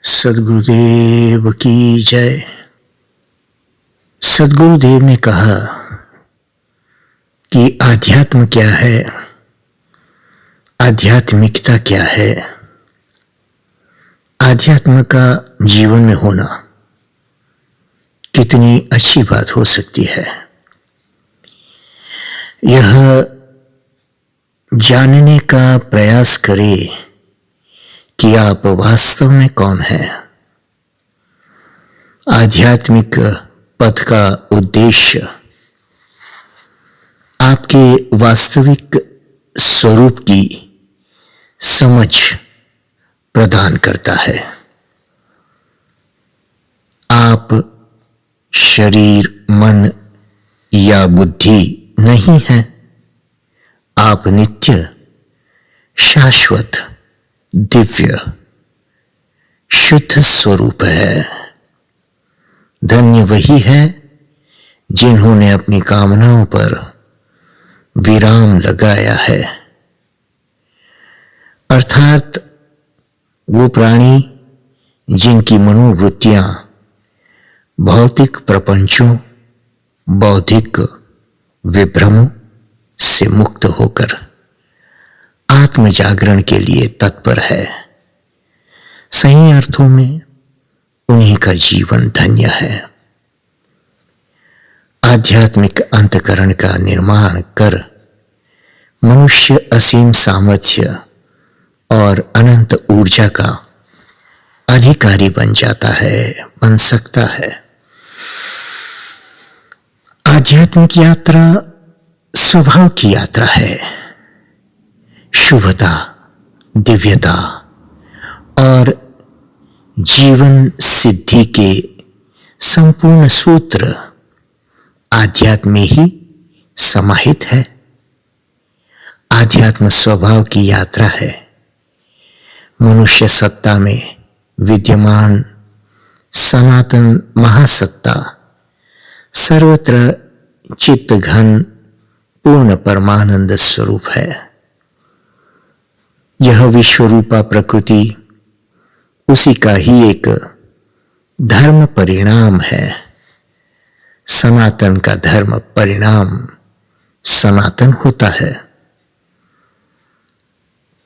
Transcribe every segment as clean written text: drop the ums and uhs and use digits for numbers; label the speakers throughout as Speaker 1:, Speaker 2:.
Speaker 1: सद्गुरुदेव की जय। सद्गुरुदेव ने कहा कि आध्यात्म क्या है, आध्यात्मिकता क्या है, आध्यात्म का जीवन में होना कितनी अच्छी बात हो सकती है। यह जानने का प्रयास करें कि आप वास्तव में कौन हैं। आध्यात्मिक पथ का उद्देश्य आपके वास्तविक स्वरूप की समझ प्रदान करता है। आप शरीर, मन या बुद्धि नहीं हैं। आप नित्य, शाश्वत, दिव्य, शुद्ध स्वरूप है। धन्य वही है जिन्होंने अपनी कामनाओं पर विराम लगाया है, अर्थात वो प्राणी जिनकी मनोवृत्तियां भौतिक प्रपंचों, बौद्धिक विभ्रमों से मुक्त होकर आत्म जागरण के लिए तत्पर है। सही अर्थों में उन्हीं का जीवन धन्य है। आध्यात्मिक अंतःकरण का निर्माण कर मनुष्य असीम सामर्थ्य और अनंत ऊर्जा का अधिकारी बन जाता है, बन सकता है। आध्यात्मिक यात्रा स्वभाव की यात्रा है। शुभता, दिव्यता और जीवन सिद्धि के संपूर्ण सूत्र आध्यात्म में ही समाहित है। आध्यात्म स्वभाव की यात्रा है। मनुष्य सत्ता में विद्यमान सनातन महासत्ता सर्वत्र चित्त घन पूर्ण परमानंद स्वरूप है। यह विश्वरूपा प्रकृति उसी का ही एक धर्म परिणाम है। सनातन का धर्म परिणाम सनातन होता है।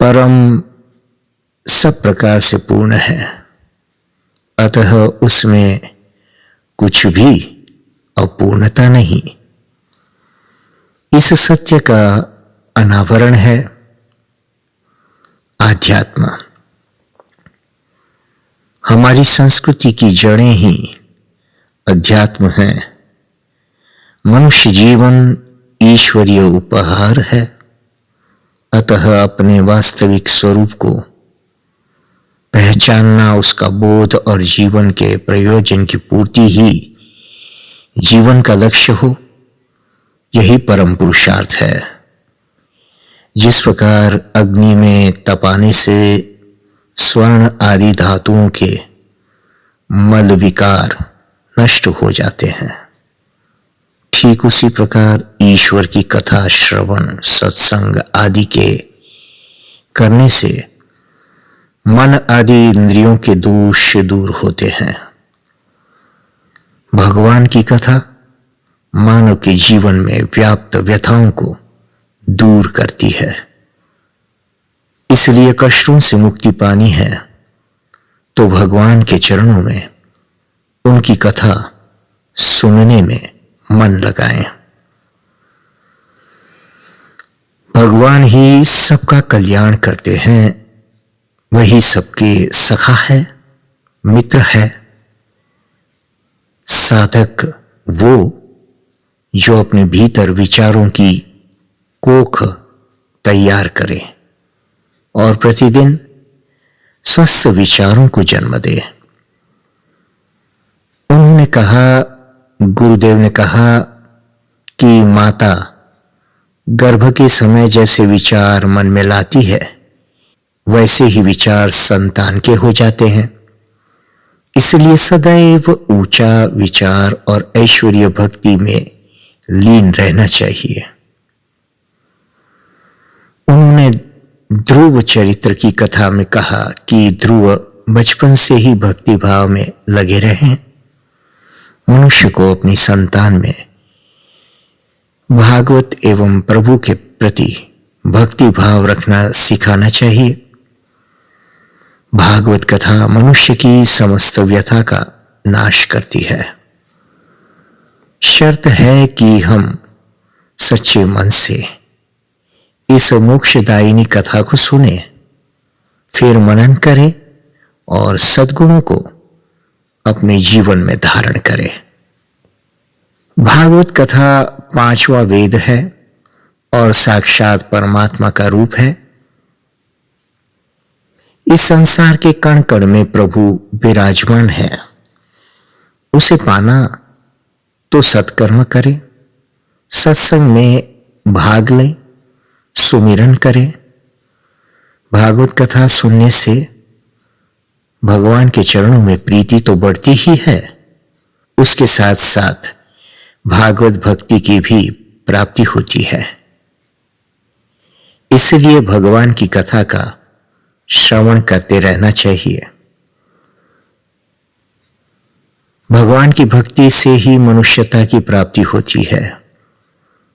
Speaker 1: परम सब प्रकार से पूर्ण है, अतः उसमें कुछ भी अपूर्णता नहीं। इस सत्य का अनावरण है आध्यात्म। हमारी संस्कृति की जड़ें ही अध्यात्म हैं। मनुष्य जीवन ईश्वरीय उपहार है, अतः अपने वास्तविक स्वरूप को पहचानना, उसका बोध और जीवन के प्रयोजन की पूर्ति ही जीवन का लक्ष्य हो, यही परम पुरुषार्थ है। जिस प्रकार अग्नि में तपाने से स्वर्ण आदि धातुओं के मल विकार नष्ट हो जाते हैं, ठीक उसी प्रकार ईश्वर की कथा श्रवण, सत्संग आदि के करने से मन आदि इंद्रियों के दोष दूर होते हैं। भगवान की कथा मानव के जीवन में व्याप्त व्यथाओं को दूर करती है। इसलिए कष्टों से मुक्ति पानी है तो भगवान के चरणों में उनकी कथा सुनने में मन लगाएं। भगवान ही सबका कल्याण करते हैं। वही सबके सखा है, मित्र है। साधक वो जो अपने भीतर विचारों की कोख तैयार करे और प्रतिदिन स्वस्थ विचारों को जन्म दे। उन्होंने कहा, गुरुदेव ने कहा कि माता गर्भ के समय जैसे विचार मन में लाती है, वैसे ही विचार संतान के हो जाते हैं। इसलिए सदैव ऊंचा विचार और ऐश्वर्य भक्ति में लीन रहना चाहिए। उन्होंने ध्रुव चरित्र की कथा में कहा कि ध्रुव बचपन से ही भक्ति भाव में लगे रहें। मनुष्य को अपनी संतान में भागवत एवं प्रभु के प्रति भक्ति भाव रखना सिखाना चाहिए। भागवत कथा मनुष्य की समस्त व्यथा का नाश करती है। शर्त है कि हम सच्चे मन से इस मोक्षदायिनी कथा को सुने, फिर मनन करें और सद्गुणों को अपने जीवन में धारण करें। भागवत कथा 5वां वेद है और साक्षात परमात्मा का रूप है। इस संसार के कण कण में प्रभु विराजमान है। उसे पाना तो सत्कर्म करें, सत्संग में भाग लें, सुमिरन करें। भागवत कथा सुनने से भगवान के चरणों में प्रीति तो बढ़ती ही है, उसके साथ साथ भागवत भक्ति की भी प्राप्ति होती है। इसलिए भगवान की कथा का श्रवण करते रहना चाहिए। भगवान की भक्ति से ही मनुष्यता की प्राप्ति होती है।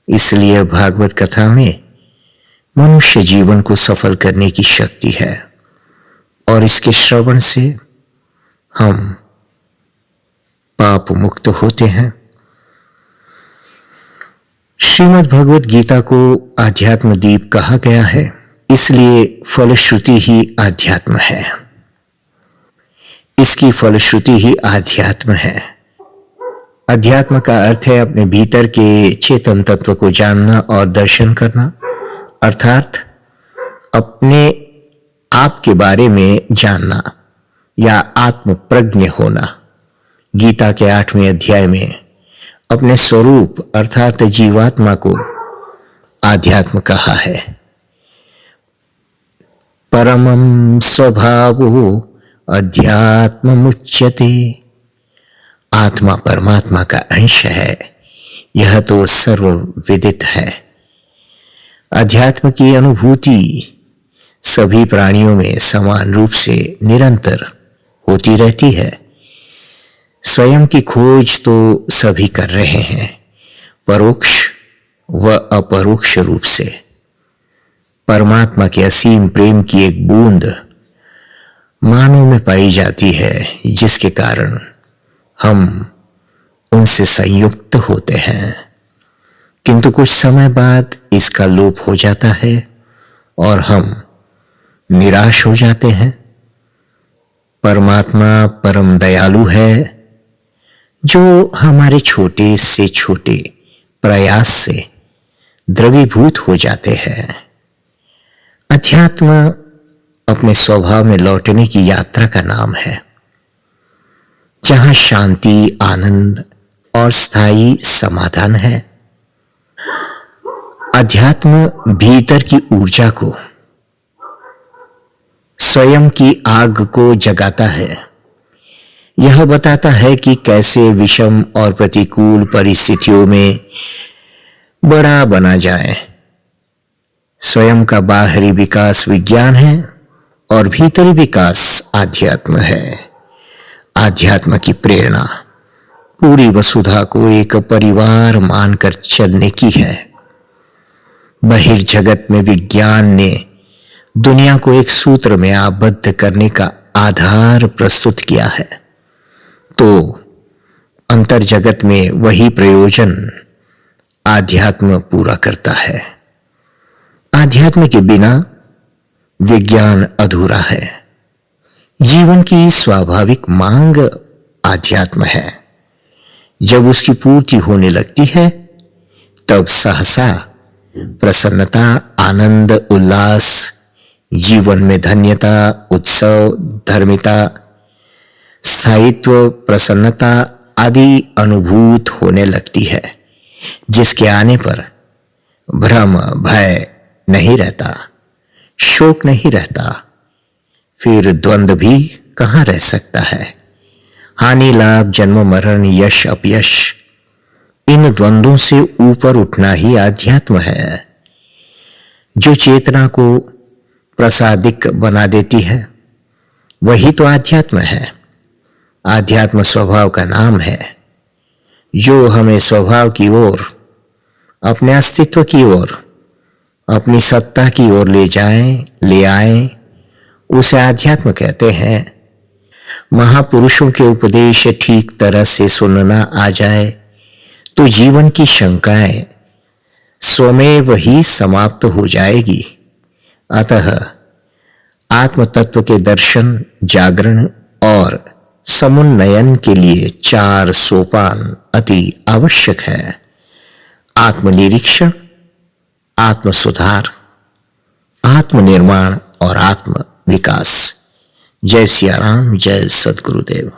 Speaker 1: इसलिए भागवत कथा में मनुष्य जीवन को सफल करने की शक्ति है और इसके श्रवण से हम पाप मुक्त होते हैं। श्रीमद् भगवत गीता को आध्यात्म दीप कहा गया है, इसलिए फलश्रुति ही आध्यात्म है। इसकी फलश्रुति ही आध्यात्म है। अध्यात्म का अर्थ है अपने भीतर के चेतन तत्व को जानना और दर्शन करना, अर्थात अपने आप के बारे में जानना या आत्म प्रज्ञ होना। गीता के 8वें अध्याय में अपने स्वरूप अर्थात जीवात्मा को आध्यात्म कहा है। परमं स्वभावो अध्यात्ममुच्यते। आत्मा परमात्मा का अंश है, यह तो सर्वविदित है। अध्यात्म की अनुभूति सभी प्राणियों में समान रूप से निरंतर होती रहती है। स्वयं की खोज तो सभी कर रहे हैं, परोक्ष व अपरोक्ष रूप से। परमात्मा के असीम प्रेम की एक बूंद मानव में पाई जाती है, जिसके कारण हम उनसे संयुक्त होते हैं। किंतु कुछ समय बाद इसका लोप हो जाता है और हम निराश हो जाते हैं। परमात्मा परम दयालु है, जो हमारे छोटे से छोटे प्रयास से द्रवीभूत हो जाते हैं। अध्यात्म अपने स्वभाव में लौटने की यात्रा का नाम है, जहां शांति, आनंद और स्थायी समाधान है। अध्यात्म भीतर की ऊर्जा को, स्वयं की आग को जगाता है। यह बताता है कि कैसे विषम और प्रतिकूल परिस्थितियों में बड़ा बना जाए। स्वयं का बाहरी विकास विज्ञान है और भीतरी विकास आध्यात्म है। आध्यात्म की प्रेरणा पूरी वसुधा को एक परिवार मानकर चलने की है। बहिर्जगत में विज्ञान ने दुनिया को एक सूत्र में आबद्ध करने का आधार प्रस्तुत किया है, तो अंतर जगत में वही प्रयोजन आध्यात्म पूरा करता है। आध्यात्म के बिना विज्ञान अधूरा है। जीवन की स्वाभाविक मांग आध्यात्म है। जब उसकी पूर्ति होने लगती है, तब सहसा प्रसन्नता, आनंद, उल्लास, जीवन में धन्यता, उत्सव, धर्मिता, स्थायित्व, प्रसन्नता आदि अनुभूत होने लगती है, जिसके आने पर भ्रम, भय नहीं रहता, शोक नहीं रहता, फिर द्वंद्व भी कहां रह सकता है। हानि, लाभ, जन्म, मरण, यश, अपयश, इन द्वंद्वों से ऊपर उठना ही आध्यात्म है, जो चेतना को प्रसादिक बना देती है, वही तो आध्यात्म है। आध्यात्म स्वभाव का नाम है, जो हमें स्वभाव की ओर, अपने अस्तित्व की ओर, अपनी सत्ता की ओर ले आए, उसे आध्यात्म कहते हैं। महापुरुषों के उपदेश ठीक तरह से सुनना आ जाए तो जीवन की शंकाएं स्वमेव ही समाप्त हो जाएगी। अतः आत्म तत्व के दर्शन, जागरण और समुन्नयन के लिए 4 सोपान अति आवश्यक है। आत्मनिरीक्षण, आत्म सुधार, आत्मनिर्माण और आत्म विकास। जय सिया राम, जय सद्गुरुदेव।